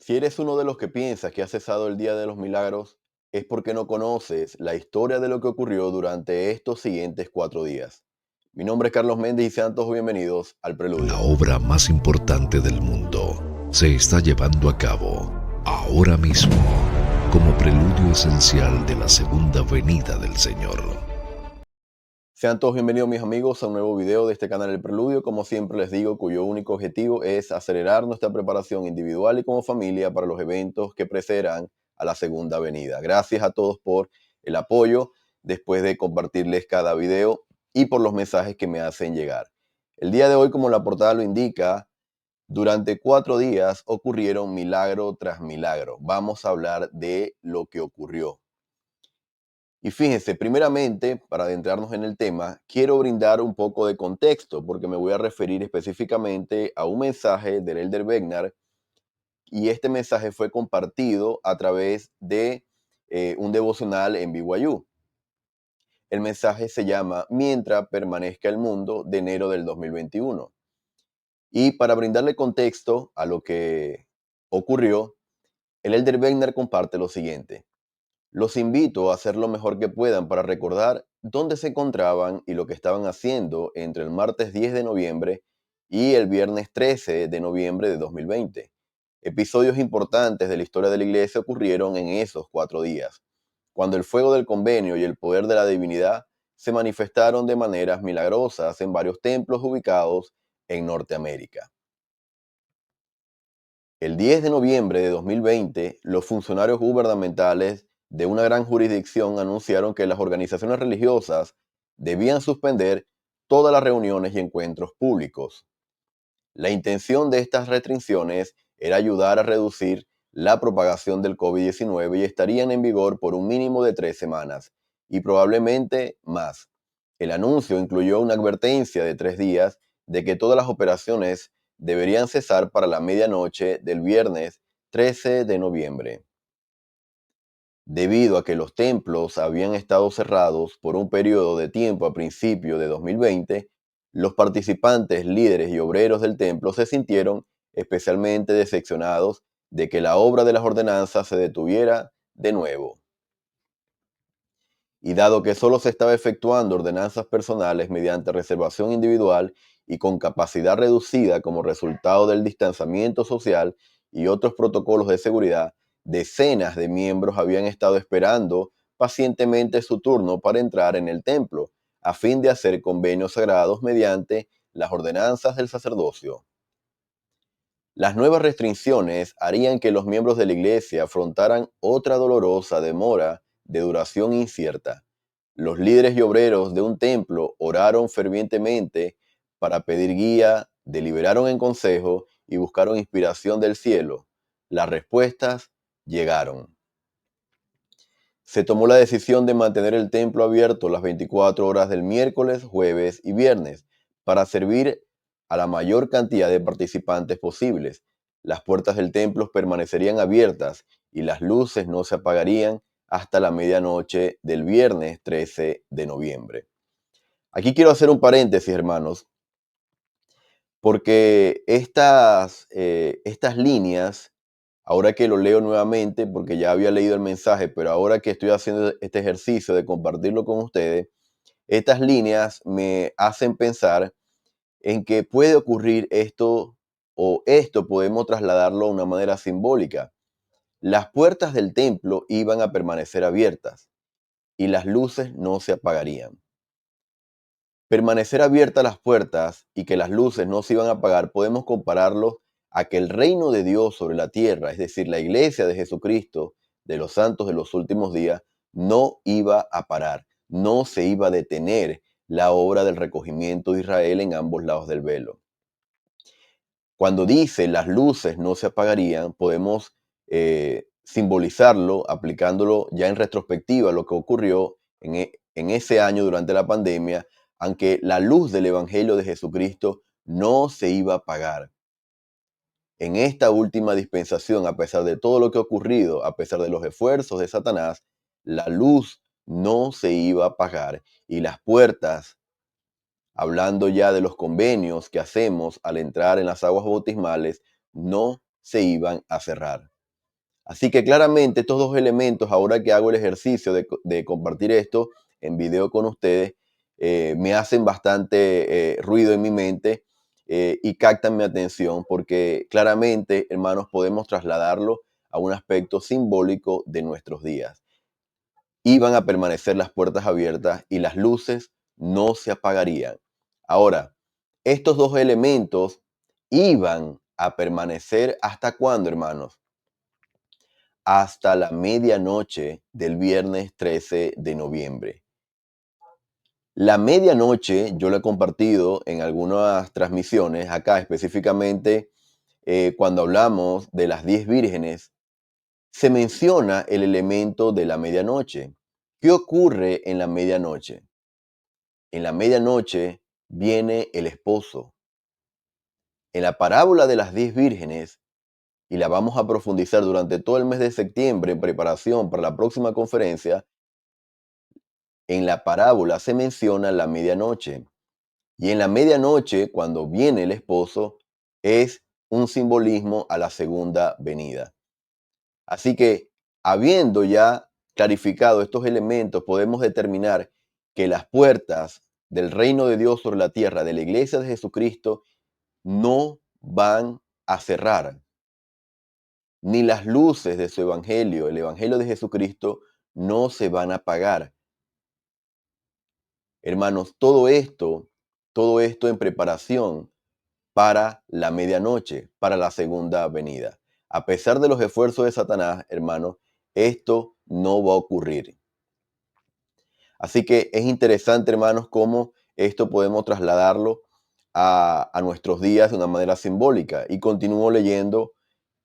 Si eres uno de los que piensa que ha cesado el Día de los Milagros, es porque no conoces la historia de lo que ocurrió durante estos siguientes 4 días. Mi nombre es Carlos Méndez y sean todos bienvenidos al La Preludio. obra más importante del mundo se está llevando a cabo ahora mismo como preludio esencial de la segunda venida del Señor. Sean todos bienvenidos mis amigos a un nuevo video de este canal El Preludio, como siempre les digo, cuyo único objetivo es acelerar nuestra preparación individual y como familia para los eventos que precederán a la segunda venida. Gracias a todos por el apoyo después de compartirles cada video y por los mensajes que me hacen llegar. El día de hoy, como la portada lo indica, durante 4 días ocurrieron milagro tras milagro. Vamos a hablar de lo que ocurrió. Y fíjense, primeramente, para adentrarnos en el tema, quiero brindar un poco de contexto porque me voy a referir específicamente a un mensaje del Elder Begnar y este mensaje fue compartido a través de un devocional en BYU. El mensaje se llama Mientras permanezca el mundo, de enero del 2021. Y para brindarle contexto a lo que ocurrió, el Elder Begnar comparte lo siguiente. Los invito a hacer lo mejor que puedan para recordar dónde se encontraban y lo que estaban haciendo entre el martes 10 de noviembre y el viernes 13 de noviembre de 2020. Episodios importantes de la historia de la iglesia ocurrieron en esos 4 días, cuando el fuego del convenio y el poder de la divinidad se manifestaron de maneras milagrosas en varios templos ubicados en Norteamérica. El 10 de noviembre de 2020, los funcionarios gubernamentales de una gran jurisdicción anunciaron que las organizaciones religiosas debían suspender todas las reuniones y encuentros públicos. La intención de estas restricciones era ayudar a reducir la propagación del COVID-19 y estarían en vigor por un mínimo de 3 semanas y probablemente más. El anuncio incluyó una advertencia de 3 días de que todas las operaciones deberían cesar para la medianoche del viernes 13 de noviembre. Debido a que los templos habían estado cerrados por un periodo de tiempo a principios de 2020, los participantes, líderes y obreros del templo se sintieron especialmente decepcionados de que la obra de las ordenanzas se detuviera de nuevo. Y dado que solo se estaba efectuando ordenanzas personales mediante reservación individual y con capacidad reducida como resultado del distanciamiento social y otros protocolos de seguridad, decenas de miembros habían estado esperando pacientemente su turno para entrar en el templo, a fin de hacer convenios sagrados mediante las ordenanzas del sacerdocio. Las nuevas restricciones harían que los miembros de la iglesia afrontaran otra dolorosa demora de duración incierta. Los líderes y obreros de un templo oraron fervientemente para pedir guía, deliberaron en consejo y buscaron inspiración del cielo. Las respuestas llegaron. Se tomó la decisión de mantener el templo abierto las 24 horas del miércoles, jueves y viernes para servir a la mayor cantidad de participantes posibles. Las puertas del templo permanecerían abiertas y las luces no se apagarían hasta la medianoche del viernes 13 de noviembre. Aquí quiero hacer un paréntesis, hermanos, porque estas líneas, ahora que lo leo nuevamente, porque ya había leído el mensaje, pero ahora que estoy haciendo este ejercicio de compartirlo con ustedes, estas líneas me hacen pensar en que puede ocurrir esto o esto podemos trasladarlo de una manera simbólica. Las puertas del templo iban a permanecer abiertas y las luces no se apagarían. Permanecer abiertas las puertas y que las luces no se iban a apagar, podemos compararlo a que el reino de Dios sobre la tierra, es decir, la iglesia de Jesucristo, de los santos de los últimos días, no iba a parar, no se iba a detener la obra del recogimiento de Israel en ambos lados del velo. Cuando dice las luces no se apagarían, podemos simbolizarlo aplicándolo ya en retrospectiva a lo que ocurrió en ese año durante la pandemia, aunque la luz del Evangelio de Jesucristo no se iba a apagar. En esta última dispensación, a pesar de todo lo que ha ocurrido, a pesar de los esfuerzos de Satanás, la luz no se iba a apagar y las puertas, hablando ya de los convenios que hacemos al entrar en las aguas bautismales, no se iban a cerrar. Así que claramente estos dos elementos, ahora que hago el ejercicio de compartir esto en video con ustedes, me hacen bastante ruido en mi mente y captan mi atención porque claramente, hermanos, podemos trasladarlo a un aspecto simbólico de nuestros días. Iban a permanecer las puertas abiertas y las luces no se apagarían. Ahora, estos dos elementos iban a permanecer ¿hasta cuándo, hermanos? Hasta la medianoche del viernes 13 de noviembre. La medianoche yo lo he compartido en algunas transmisiones, acá específicamente cuando hablamos de las 10 vírgenes, se menciona el elemento de la medianoche. ¿Qué ocurre en la medianoche? En la medianoche viene el esposo. En la parábola de las 10 vírgenes, y la vamos a profundizar durante todo el mes de septiembre en preparación para la próxima conferencia, en la parábola se menciona la medianoche. Y en la medianoche, cuando viene el esposo, es un simbolismo a la segunda venida. Así que, habiendo ya clarificado estos elementos, podemos determinar que las puertas del reino de Dios sobre la tierra, de la iglesia de Jesucristo, no van a cerrar, ni las luces de su evangelio, el evangelio de Jesucristo, no se van a apagar. Hermanos, todo esto en preparación para la medianoche, para la segunda venida. A pesar de los esfuerzos de Satanás, hermanos, esto no va a ocurrir. Así que es interesante, hermanos, cómo esto podemos trasladarlo a nuestros días de una manera simbólica. Y continúo leyendo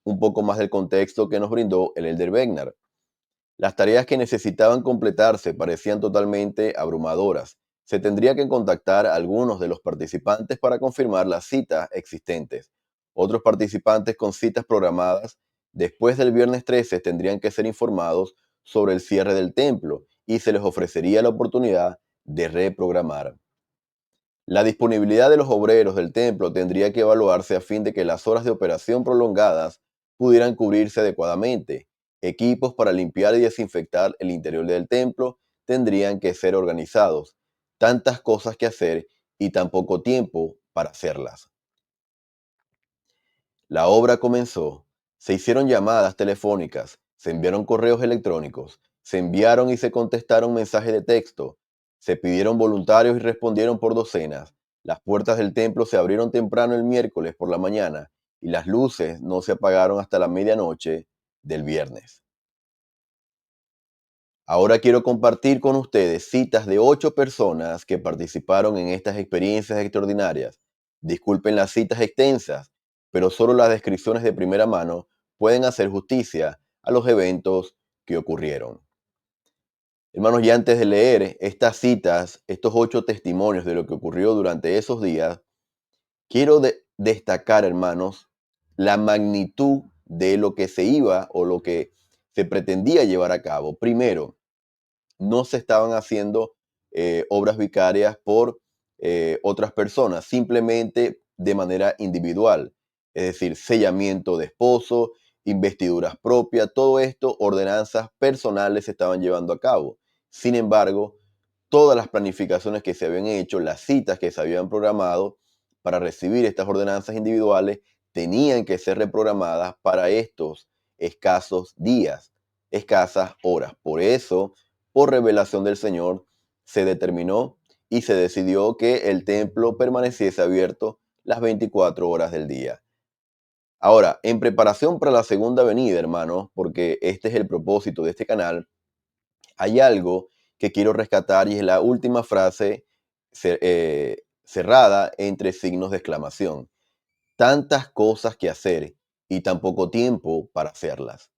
un poco más del contexto que nos brindó el Elder Begnar. Las tareas que necesitaban completarse parecían totalmente abrumadoras. Se tendría que contactar a algunos de los participantes para confirmar las citas existentes. Otros participantes con citas programadas después del viernes 13 tendrían que ser informados sobre el cierre del templo y se les ofrecería la oportunidad de reprogramar. La disponibilidad de los obreros del templo tendría que evaluarse a fin de que las horas de operación prolongadas pudieran cubrirse adecuadamente. Equipos para limpiar y desinfectar el interior del templo tendrían que ser organizados. Tantas cosas que hacer y tan poco tiempo para hacerlas. La obra comenzó. Se hicieron llamadas telefónicas, se enviaron correos electrónicos, se enviaron y se contestaron mensajes de texto, se pidieron voluntarios y respondieron por docenas. Las puertas del templo se abrieron temprano el miércoles por la mañana y las luces no se apagaron hasta la medianoche del viernes. Ahora quiero compartir con ustedes citas de 8 personas que participaron en estas experiencias extraordinarias. Disculpen las citas extensas, pero solo las descripciones de primera mano pueden hacer justicia a los eventos que ocurrieron. Hermanos, y antes de leer estas citas, estos 8 testimonios de lo que ocurrió durante esos días, quiero destacar, hermanos, la magnitud de lo que se iba o lo que se pretendía llevar a cabo. Primero, no se estaban haciendo obras vicarias por otras personas, simplemente de manera individual. Es decir, sellamiento de esposo, investiduras propias, todo esto, ordenanzas personales se estaban llevando a cabo. Sin embargo, todas las planificaciones que se habían hecho, las citas que se habían programado para recibir estas ordenanzas individuales, tenían que ser reprogramadas para estos escasos días, escasas horas. Por eso, por revelación del Señor, se determinó y se decidió que el templo permaneciese abierto las 24 horas del día. Ahora, en preparación para la segunda venida, hermanos, porque este es el propósito de este canal, hay algo que quiero rescatar y es la última frase cerrada entre signos de exclamación. Tantas cosas que hacer y tan poco tiempo para hacerlas.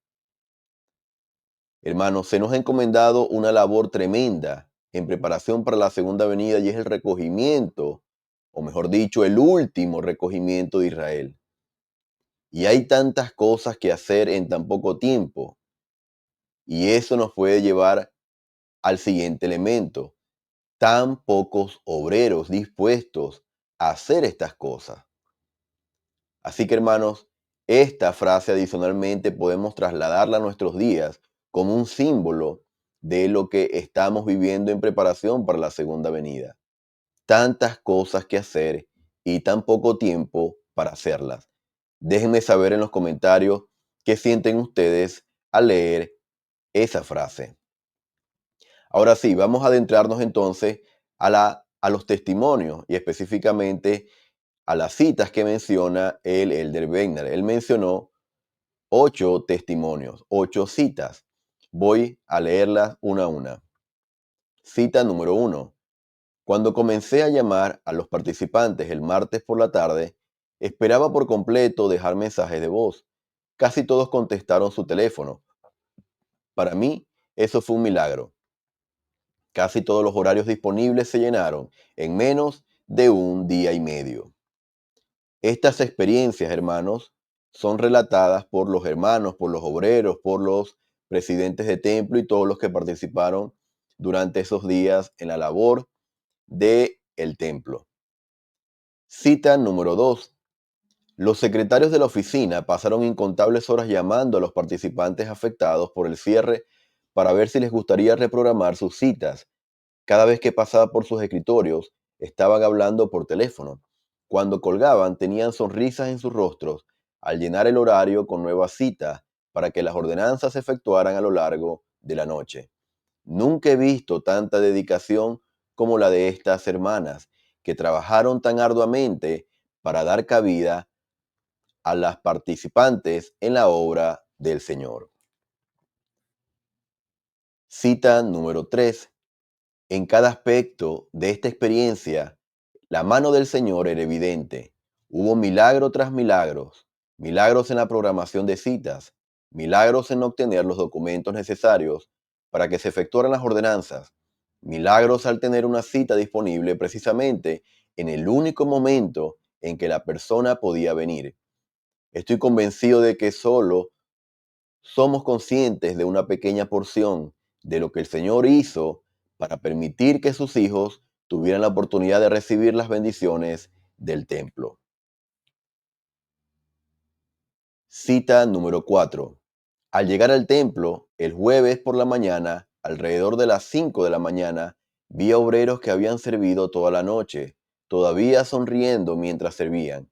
Hermanos, se nos ha encomendado una labor tremenda en preparación para la segunda venida y es el recogimiento, o mejor dicho, el último recogimiento de Israel. Y hay tantas cosas que hacer en tan poco tiempo. Y eso nos puede llevar al siguiente elemento. Tan pocos obreros dispuestos a hacer estas cosas. Así que, hermanos, Esta frase adicionalmente podemos trasladarla a nuestros días como un símbolo de lo que estamos viviendo en preparación para la segunda venida. Tantas cosas que hacer y tan poco tiempo para hacerlas. Déjenme saber en los comentarios qué sienten ustedes al leer esa frase. Ahora sí, vamos a adentrarnos entonces a los testimonios y específicamente a las citas que menciona el Elder Wegner. Él mencionó 8 testimonios, 8 citas. Voy a leerlas una a una. Cita número 1. Cuando comencé a llamar a los participantes el martes por la tarde, esperaba por completo dejar mensajes de voz. Casi todos contestaron su teléfono. Para mí, eso fue un milagro. Casi todos los horarios disponibles se llenaron en menos de un día y medio. Estas experiencias, hermanos, son relatadas por los hermanos, por los obreros, por los presidentes de templo y todos los que participaron durante esos días en la labor del templo. Cita número 2. Los secretarios de la oficina pasaron incontables horas llamando a los participantes afectados por el cierre para ver si les gustaría reprogramar sus citas. Cada vez que pasaba por sus escritorios, estaban hablando por teléfono. Cuando colgaban, tenían sonrisas en sus rostros al llenar el horario con nuevas citas para que las ordenanzas se efectuaran a lo largo de la noche. Nunca he visto tanta dedicación como la de estas hermanas, que trabajaron tan arduamente para dar cabida a las participantes en la obra del Señor. Cita número 3. En cada aspecto de esta experiencia, la mano del Señor era evidente. Hubo milagro tras milagros, milagros en la programación de citas, milagros en obtener los documentos necesarios para que se efectuaran las ordenanzas, milagros al tener una cita disponible precisamente en el único momento en que la persona podía venir. Estoy convencido de que solo somos conscientes de una pequeña porción de lo que el Señor hizo para permitir que sus hijos tuvieran la oportunidad de recibir las bendiciones del templo. Cita número 4. Al llegar al templo, el jueves por la mañana, alrededor de las 5 de la mañana, vi a obreros que habían servido toda la noche, todavía sonriendo mientras servían.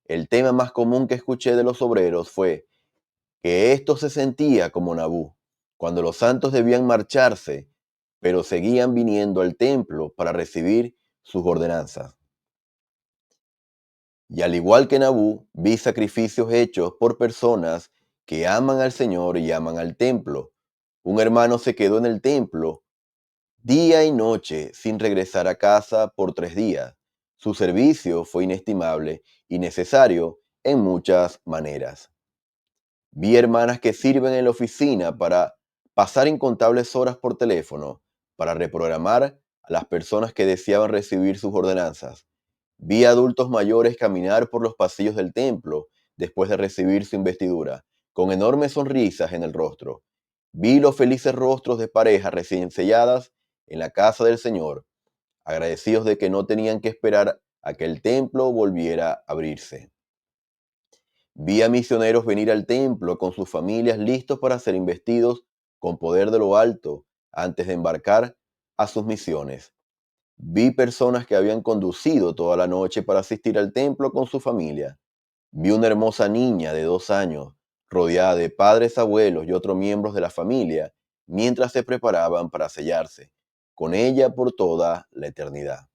El tema más común que escuché de los obreros fue que esto se sentía como Nabú, cuando los santos debían marcharse, pero seguían viniendo al templo para recibir sus ordenanzas. Y al igual que Nabú, vi sacrificios hechos por personas que aman al Señor y aman al templo. Un hermano se quedó en el templo día y noche sin regresar a casa por 3 días. Su servicio fue inestimable y necesario en muchas maneras. Vi hermanas que sirven en la oficina para pasar incontables horas por teléfono, para reprogramar a las personas que deseaban recibir sus ordenanzas. Vi adultos mayores caminar por los pasillos del templo después de recibir su investidura, con enormes sonrisas en el rostro. Vi los felices rostros de parejas recién selladas en la casa del Señor, agradecidos de que no tenían que esperar a que el templo volviera a abrirse. Vi a misioneros venir al templo con sus familias listos para ser investidos con poder de lo alto antes de embarcar a sus misiones. Vi personas que habían conducido toda la noche para asistir al templo con su familia. Vi una hermosa niña de 2 años rodeada de padres, abuelos y otros miembros de la familia mientras se preparaban para sellarse con ella por toda la eternidad.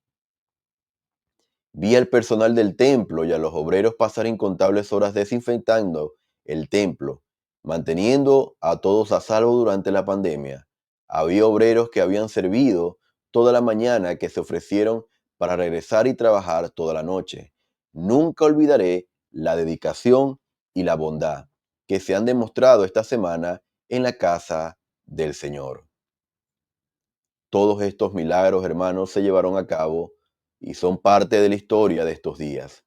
Vi al personal del templo y a los obreros pasar incontables horas desinfectando el templo, manteniendo a todos a salvo durante la pandemia. Había obreros que habían servido toda la mañana que se ofrecieron para regresar y trabajar toda la noche. Nunca olvidaré la dedicación y la bondad que se han demostrado esta semana en la casa del Señor. Todos estos milagros, hermanos, se llevaron a cabo y son parte de la historia de estos días.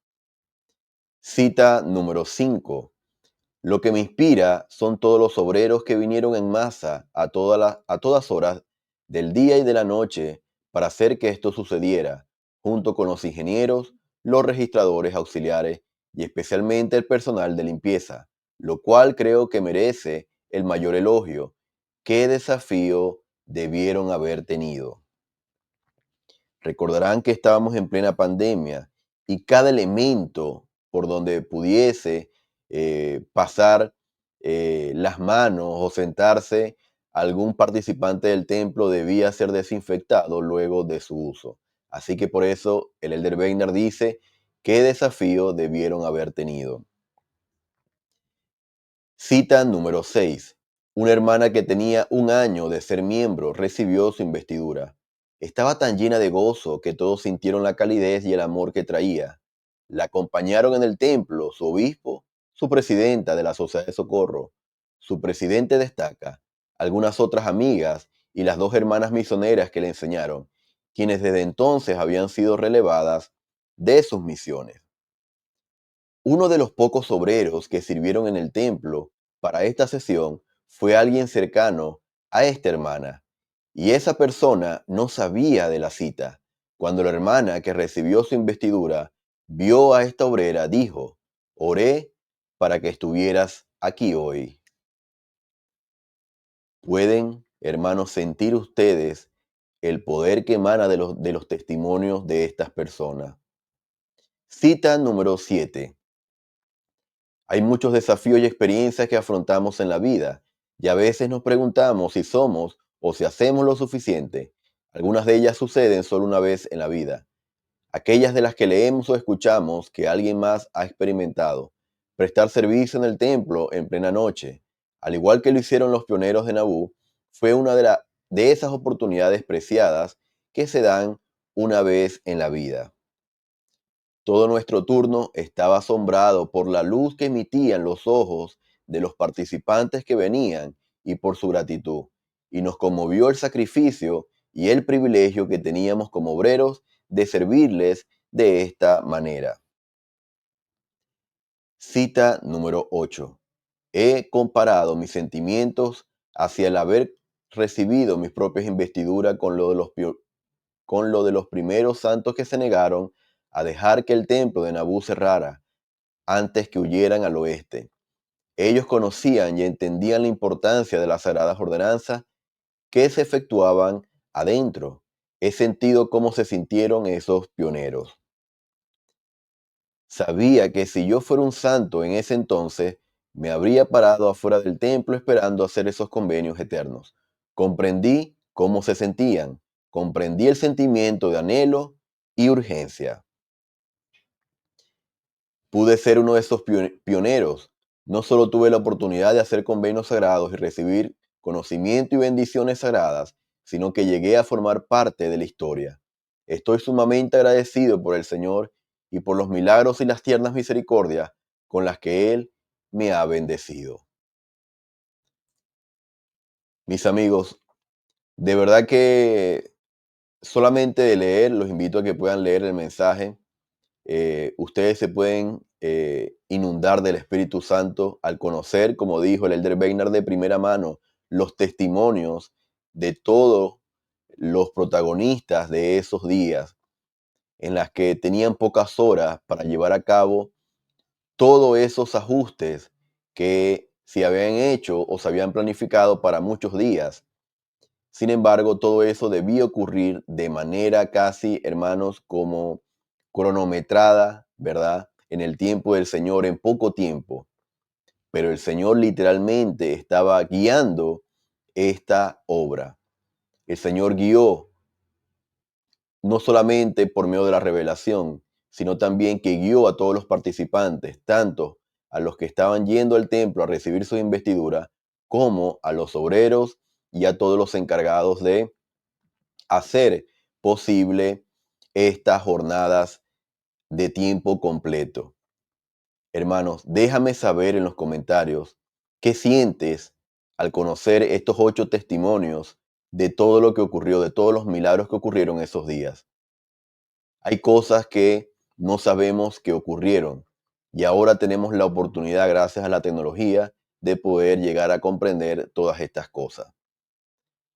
Cita número 5. Lo que me inspira son todos los obreros que vinieron en masa a todas horas del día y de la noche para hacer que esto sucediera, junto con los ingenieros, los registradores auxiliares y especialmente el personal de limpieza, lo cual creo que merece el mayor elogio. ¿Qué desafío debieron haber tenido? Recordarán que estábamos en plena pandemia y cada elemento por donde pudiese pasar las manos o sentarse algún participante del templo debía ser desinfectado luego de su uso. Así que por eso el Elder Weiner dice qué desafío debieron haber tenido. Cita número 6. Una hermana que tenía un año de ser miembro recibió su investidura. Estaba tan llena de gozo que todos sintieron la calidez y el amor que traía. La acompañaron en el templo su obispo, su presidenta de la Sociedad de Socorro, su presidente destaca, algunas otras amigas y las dos hermanas misioneras que le enseñaron, quienes desde entonces habían sido relevadas de sus misiones. Uno de los pocos obreros que sirvieron en el templo para esta sesión fue alguien cercano a esta hermana, y esa persona no sabía de la cita. Cuando la hermana que recibió su investidura vio a esta obrera, dijo: oré para que estuvieras aquí hoy. ¿Pueden, hermanos, sentir ustedes el poder que emana de los testimonios de estas personas? Cita número 7. Hay muchos desafíos y experiencias que afrontamos en la vida y a veces nos preguntamos si somos o si hacemos lo suficiente. Algunas de ellas suceden solo una vez en la vida. Aquellas de las que leemos o escuchamos que alguien más ha experimentado. Prestar servicio en el templo en plena noche, al igual que lo hicieron los pioneros de Nabú, fue una de esas oportunidades preciadas que se dan una vez en la vida. Todo nuestro turno estaba asombrado por la luz que emitían los ojos de los participantes que venían y por su gratitud. Y nos conmovió el sacrificio y el privilegio que teníamos como obreros de servirles de esta manera. Cita número 8. He comparado mis sentimientos hacia el haber recibido mis propias investiduras con lo de los primeros santos que se negaron a dejar que el templo de Nabú cerrara antes que huyeran al oeste. Ellos conocían y entendían la importancia de las sagradas ordenanzas que se efectuaban adentro. He sentido cómo se sintieron esos pioneros. Sabía que si yo fuera un santo en ese entonces, me habría parado afuera del templo esperando hacer esos convenios eternos. Comprendí cómo se sentían, comprendí el sentimiento de anhelo y urgencia. Pude ser uno de esos pioneros. No solo tuve la oportunidad de hacer convenios sagrados y recibir conocimiento y bendiciones sagradas, sino que llegué a formar parte de la historia. Estoy sumamente agradecido por el Señor y por los milagros y las tiernas misericordias con las que Él me ha bendecido. Mis amigos, de verdad que solamente de leer, los invito a que puedan leer el mensaje. Ustedes se pueden inundar del Espíritu Santo al conocer, como dijo el Elder Weiner, de primera mano los testimonios de todos los protagonistas de esos días en las que tenían pocas horas para llevar a cabo todos esos ajustes que se habían hecho o se habían planificado para muchos días. Sin embargo, todo eso debía ocurrir de manera casi, hermanos, como cronometrada, ¿verdad? En el tiempo del Señor, en poco tiempo. Pero el Señor literalmente estaba guiando esta obra. El Señor guió no solamente por medio de la revelación, sino también que guió a todos los participantes, tanto a los que estaban yendo al templo a recibir su investidura, como a los obreros y a todos los encargados de hacer posible estas jornadas de tiempo completo. Hermanos, déjame saber en los comentarios qué sientes al conocer estos 8 testimonios de todo lo que ocurrió, de todos los milagros que ocurrieron esos días. Hay cosas que no sabemos que ocurrieron y ahora tenemos la oportunidad, gracias a la tecnología, de poder llegar a comprender todas estas cosas.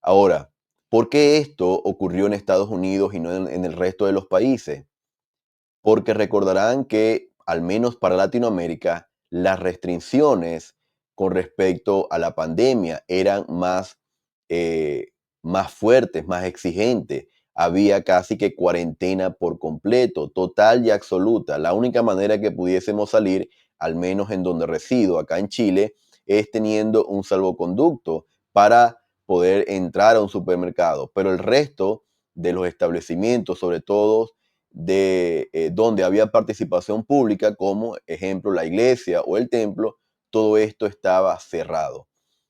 Ahora, ¿por qué esto ocurrió en Estados Unidos y no en el resto de los países? Porque recordarán que al menos para Latinoamérica, las restricciones con respecto a la pandemia eran más fuertes, más exigentes. Había casi que cuarentena por completo, total y absoluta. La única manera que pudiésemos salir, al menos en donde resido, acá en Chile, es teniendo un salvoconducto para poder entrar a un supermercado. Pero el resto de los establecimientos, sobre todo donde había participación pública, como ejemplo la iglesia o el templo, todo esto estaba cerrado.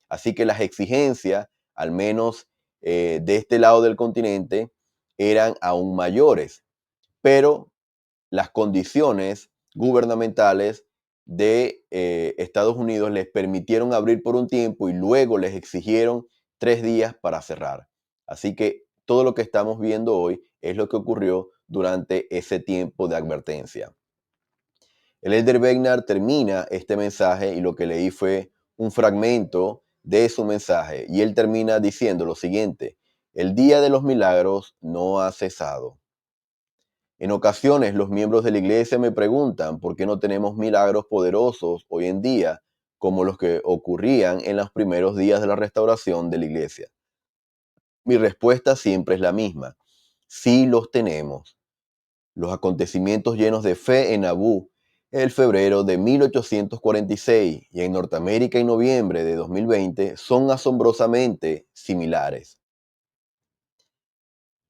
Así que las exigencias, al menos de este lado del continente, eran aún mayores, pero las condiciones gubernamentales de Estados Unidos les permitieron abrir por un tiempo y luego les exigieron 3 días para cerrar. Así que todo lo que estamos viendo hoy es lo que ocurrió durante ese tiempo de advertencia. El Elder Bednar termina este mensaje y lo que leí fue un fragmento de su mensaje y él termina diciendo lo siguiente: el día de los milagros no ha cesado. En ocasiones los miembros de la iglesia me preguntan por qué no tenemos milagros poderosos hoy en día como los que ocurrían en los primeros días de la restauración de la iglesia. Mi respuesta siempre es la misma: sí los tenemos. Los acontecimientos llenos de fe en Nabú en febrero de 1846 y en Norteamérica en noviembre de 2020 son asombrosamente similares.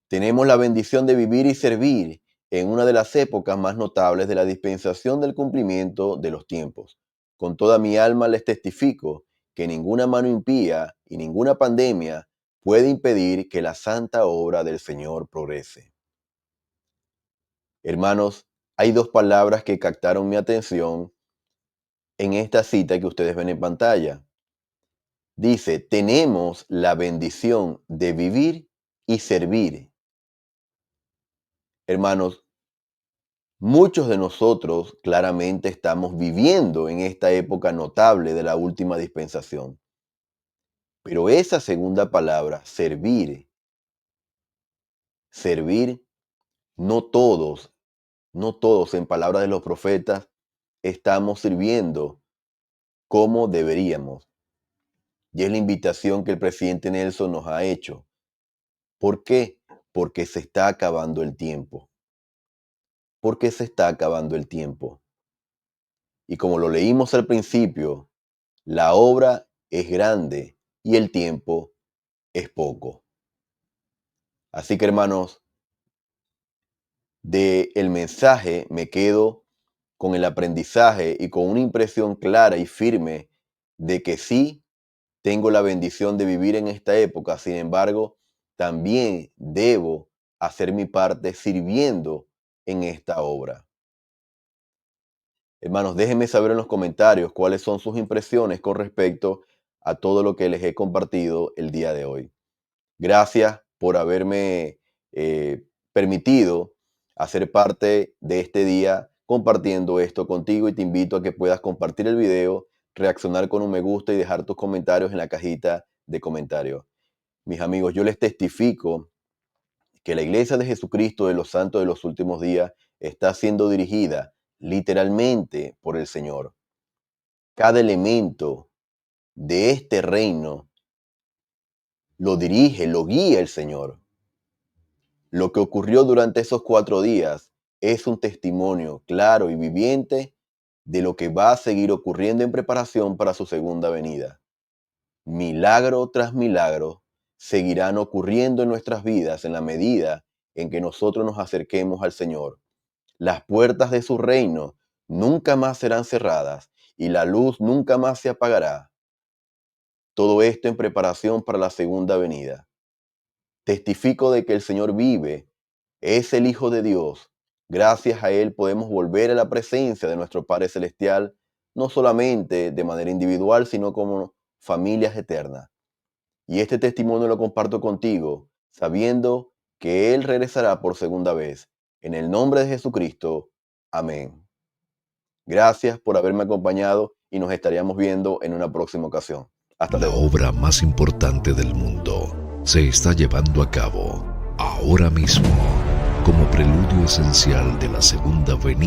Tenemos la bendición de vivir y servir en una de las épocas más notables de la dispensación del cumplimiento de los tiempos. Con toda mi alma les testifico que ninguna mano impía y ninguna pandemia puede impedir que la santa obra del Señor progrese. Hermanos, hay dos palabras que captaron mi atención en esta cita que ustedes ven en pantalla. Dice, tenemos la bendición de vivir y servir. Hermanos, muchos de nosotros claramente estamos viviendo en esta época notable de la última dispensación. Pero esa segunda palabra, servir, no todos, en palabras de los profetas, estamos sirviendo como deberíamos. Y es la invitación que el presidente Nelson nos ha hecho. ¿Por qué? Porque se está acabando el tiempo. Porque se está acabando el tiempo. Y como lo leímos al principio, la obra es grande y el tiempo es poco. Así que, hermanos, del mensaje me quedo con el aprendizaje y con una impresión clara y firme de que sí tengo la bendición de vivir en esta época. Sin embargo, también debo hacer mi parte sirviendo en esta obra. Hermanos, déjenme saber en los comentarios cuáles son sus impresiones con respecto a todo lo que les he compartido el día de hoy. Gracias por haberme permitido hacer parte de este día compartiendo esto contigo, y te invito a que puedas compartir el video, reaccionar con un me gusta y dejar tus comentarios en la cajita de comentarios. Mis amigos, yo les testifico que la Iglesia de Jesucristo de los Santos de los Últimos Días está siendo dirigida literalmente por el Señor. Cada elemento de este reino lo dirige, lo guía el Señor. Lo que ocurrió durante esos 4 días es un testimonio claro y viviente de lo que va a seguir ocurriendo en preparación para su segunda venida. Milagro tras milagro seguirán ocurriendo en nuestras vidas en la medida en que nosotros nos acerquemos al Señor. Las puertas de su reino nunca más serán cerradas y la luz nunca más se apagará. Todo esto en preparación para la segunda venida. Testifico de que el Señor vive, es el Hijo de Dios. Gracias a Él podemos volver a la presencia de nuestro Padre Celestial, no solamente de manera individual, sino como familias eternas. Y este testimonio lo comparto contigo, sabiendo que Él regresará por segunda vez. En el nombre de Jesucristo. Amén. Gracias por haberme acompañado y nos estaríamos viendo en una próxima ocasión. Hasta luego. La obra más importante del mundo se está llevando a cabo ahora mismo como preludio esencial de la segunda venida.